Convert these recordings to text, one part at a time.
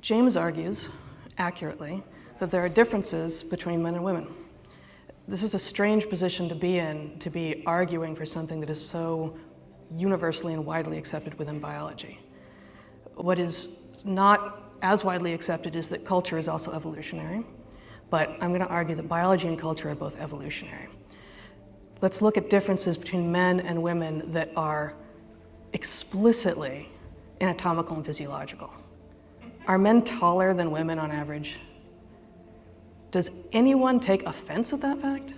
James argues, accurately, that there are differences between men and women. This is a strange position to be arguing for something that is so universally and widely accepted within biology. What is not as widely accepted is that culture is also evolutionary, but I'm going to argue that biology and culture are both evolutionary. Let's look at differences between men and women that are explicitly anatomical and physiological. Are men taller than women on average? Does anyone take offense at that fact?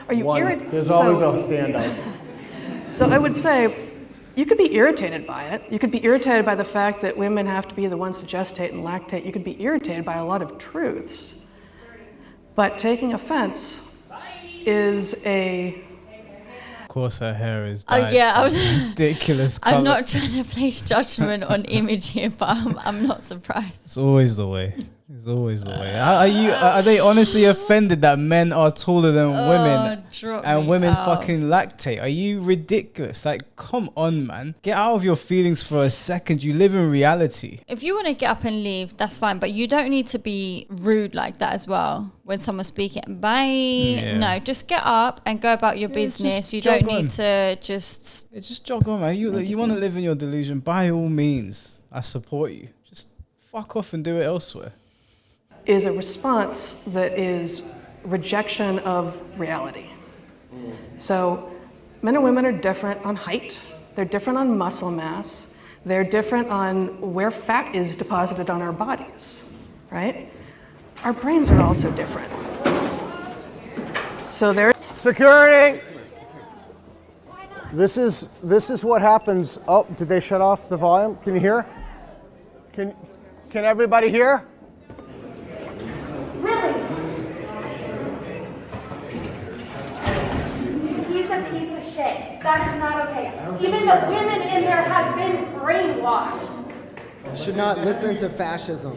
Are you irritated? There's always a standout. So I would say you could be irritated by it. You could be irritated by the fact that women have to be the ones to gestate and lactate. You could be irritated by a lot of truths. But taking offense is a... Of course her hair is dyed. Oh yeah, I was ridiculous color. I'm not trying to place judgment on image here, but I'm not surprised. It's always the way. It's always the way. Are they honestly offended that men are taller than women and women fucking lactate? Are you ridiculous? Like, come on, man. Get out of your feelings for a second. You live in reality. If you want to get up and leave, that's fine, but you don't need to be rude like that as well when someone's speaking. Bye. Yeah. No, just get up and go about your business. You don't need to just... just jog on, man. You want to live in your delusion, by all means. I support you. Just fuck off and do it elsewhere. Is a response that is rejection of reality. So men and women are different on height, they're different on muscle mass, they're different on where fat is deposited on our bodies, right? Our brains are also different. So there. Security! This is what happens. Oh, did they shut off the volume? Can you hear? Can everybody hear? That is not okay. Even the women in there have been brainwashed. Should not listen to fascism.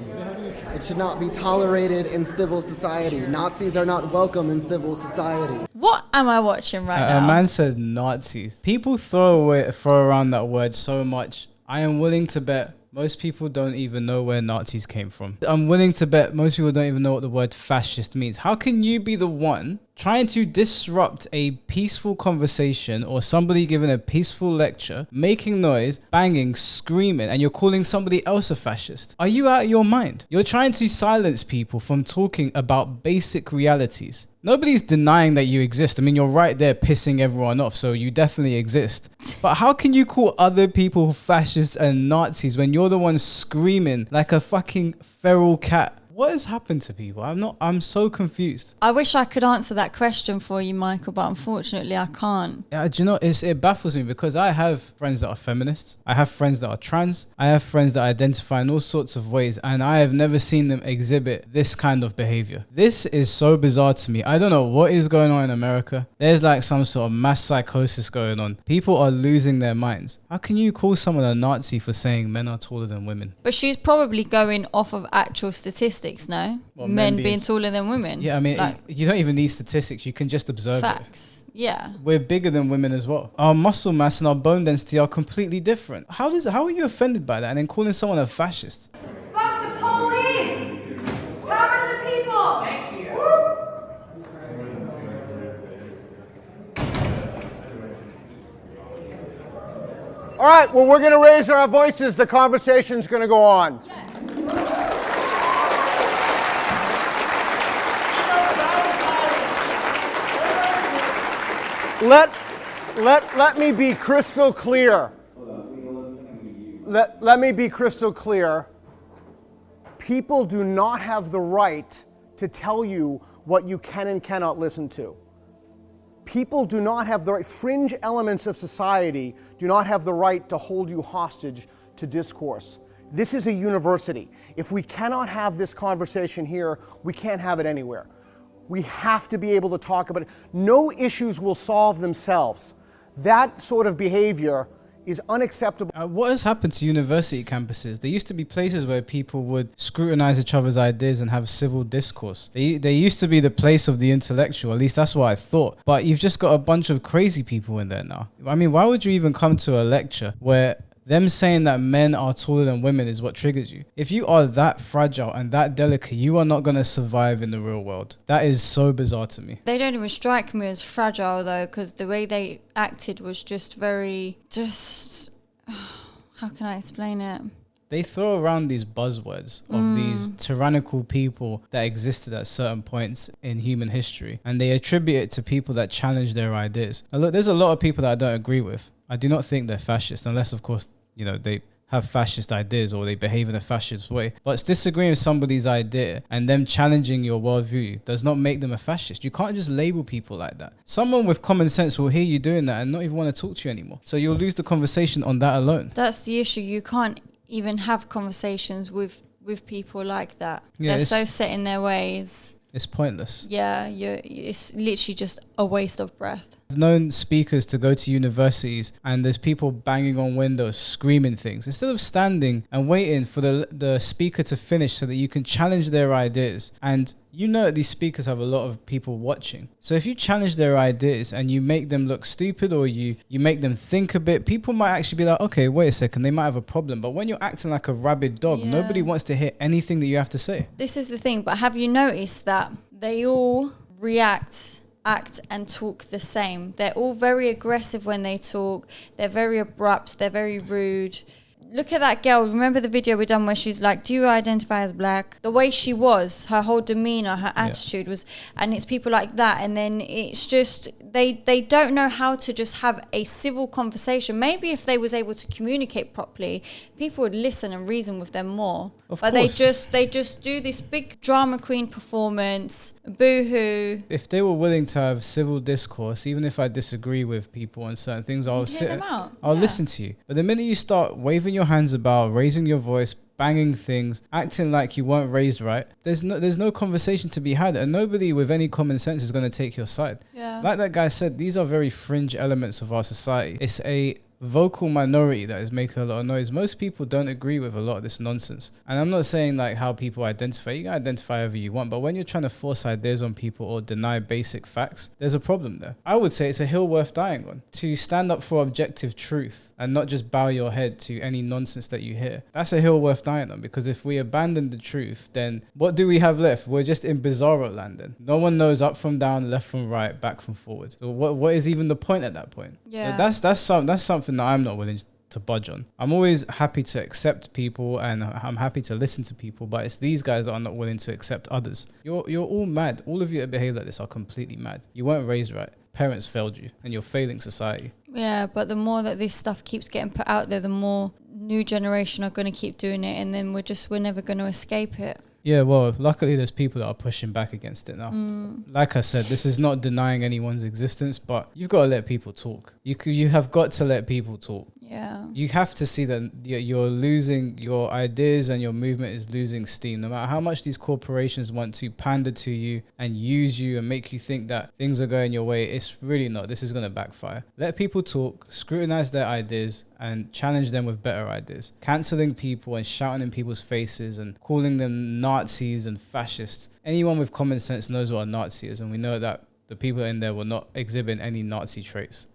It should not be tolerated in civil society. Nazis are not welcome in civil society. What am I watching right now? A man said Nazis. People throw around that word so much. I am willing to bet most people don't even know where Nazis came from. I'm willing to bet most people don't even know what the word fascist means. How can you be the one trying to disrupt a peaceful conversation or somebody giving a peaceful lecture, making noise, banging, screaming, and you're calling somebody else a fascist? Are you out of your mind? You're trying to silence people from talking about basic realities. Nobody's denying that you exist. I mean, you're right there pissing everyone off, so you definitely exist. But how can you call other people fascists and Nazis when you're the one screaming like a fucking feral cat? What has happened to people? I'm so confused. I wish I could answer that question for you, Michael, but unfortunately I can't. Yeah, do you know, it baffles me because I have friends that are feminists. I have friends that are trans. I have friends that identify in all sorts of ways, and I have never seen them exhibit this kind of behavior. This is so bizarre to me. I don't know what is going on in America. There's like some sort of mass psychosis going on. People are losing their minds. How can you call someone a Nazi for saying men are taller than women? But she's probably going off of actual statistics. No? Well, men being taller than women. Yeah, I mean, you don't even need statistics. You can just observe facts. Yeah. We're bigger than women as well. Our muscle mass and our bone density are completely different. How are you offended by that and then calling someone a fascist? Fuck the police! Power to the people! Thank you. All right, well, we're going to raise our voices. The conversation's going to go on. Yes. Let me be crystal clear. Let me be crystal clear. People do not have the right to tell you what you can and cannot listen to. People do not have the right, fringe elements of society do not have the right to hold you hostage to discourse. This is a university. If we cannot have this conversation here, we can't have it anywhere. We have to be able to talk about it. No issues will solve themselves. That sort of behavior is unacceptable. What has happened to university campuses? There used to be places where people would scrutinize each other's ideas and have civil discourse. They used to be the place of the intellectual. At least that's what I thought. But you've just got a bunch of crazy people in there now. I mean, why would you even come to a lecture where Them saying that men are taller than women is what triggers you. If you are that fragile and that delicate, you are not going to survive in the real world. That is so bizarre to me. They don't even strike me as fragile though, because the way they acted was just very, how can I explain it? They throw around these buzzwords of these tyrannical people that existed at certain points in human history, and they attribute it to people that challenge their ideas. Now look, there's a lot of people that I don't agree with. I do not think they're fascist, unless of course, you know, they have fascist ideas or they behave in a fascist way. But disagreeing with somebody's idea and them challenging your worldview does not make them a fascist. You can't just label people like that. Someone with common sense will hear you doing that and not even want to talk to you anymore. So you'll lose the conversation on that alone. That's the issue. You can't even have conversations with people like that. Yeah, they're so set in their ways. It's pointless. Yeah, it's literally just a waste of breath. I've known speakers to go to universities and there's people banging on windows, screaming things. Instead of standing and waiting for the speaker to finish so that you can challenge their ideas. And you know that these speakers have a lot of people watching. So if you challenge their ideas and you make them look stupid or you make them think a bit, people might actually be like, okay, wait a second, they might have a problem. But when you're acting like a rabid dog, nobody wants to hear anything that you have to say. This is the thing, but have you noticed that they all react, act and talk the same? They're all very aggressive when they talk. They're very abrupt. They're very rude. Look at that girl. Remember the video we done where she's like, do you identify as black? The way she was, her whole demeanor, her attitude was, and it's people like that. And then it's just, they don't know how to just have a civil conversation. Maybe if they was able to communicate properly, people would listen and reason with them more. But they just do this big drama queen performance, boo-hoo. If they were willing to have civil discourse, even if I disagree with people on certain things, I'll listen to you. But the minute you start waving your hands about, raising your voice, banging things, acting like you weren't raised right, there's no conversation to be had, and nobody with any common sense is going to take your side. Yeah. Like that guy said, these are very fringe elements of our society. It's a vocal minority that is making a lot of noise. Most people don't agree with a lot of this nonsense. And I'm not saying like how people identify. You can identify however you want, but when you're trying to force ideas on people or deny basic facts, there's a problem there. I would say it's a hill worth dying on. To stand up for objective truth and not just bow your head to any nonsense that you hear. That's a hill worth dying on, because if we abandon the truth, then what do we have left? We're just in bizarro land then. No one knows up from down, left from right, back from forward. So what is even the point at that point? Yeah. That's something that I'm not willing to budge on. I'm always happy to accept people and I'm happy to listen to people, but it's these guys that are not willing to accept others. You're all mad. All of you that behave like this are completely mad. You weren't raised right. Parents failed you and you're failing society. Yeah, but the more that this stuff keeps getting put out there, the more new generation are going to keep doing it, and then we're never going to escape it. Yeah, well, luckily there's people that are pushing back against it now. Like I said, this is not denying anyone's existence, but you've got to let people talk. You have got to let people talk. Yeah. You have to see that you're losing, your ideas and your movement is losing steam. No matter how much these corporations want to pander to you and use you and make you think that things are going your way, it's really not. This is going to backfire. Let people talk, scrutinize their ideas and challenge them with better ideas. Cancelling people and shouting in people's faces and calling them Nazis and fascists. Anyone with common sense knows what a Nazi is, and we know that the people in there were not exhibiting any Nazi traits.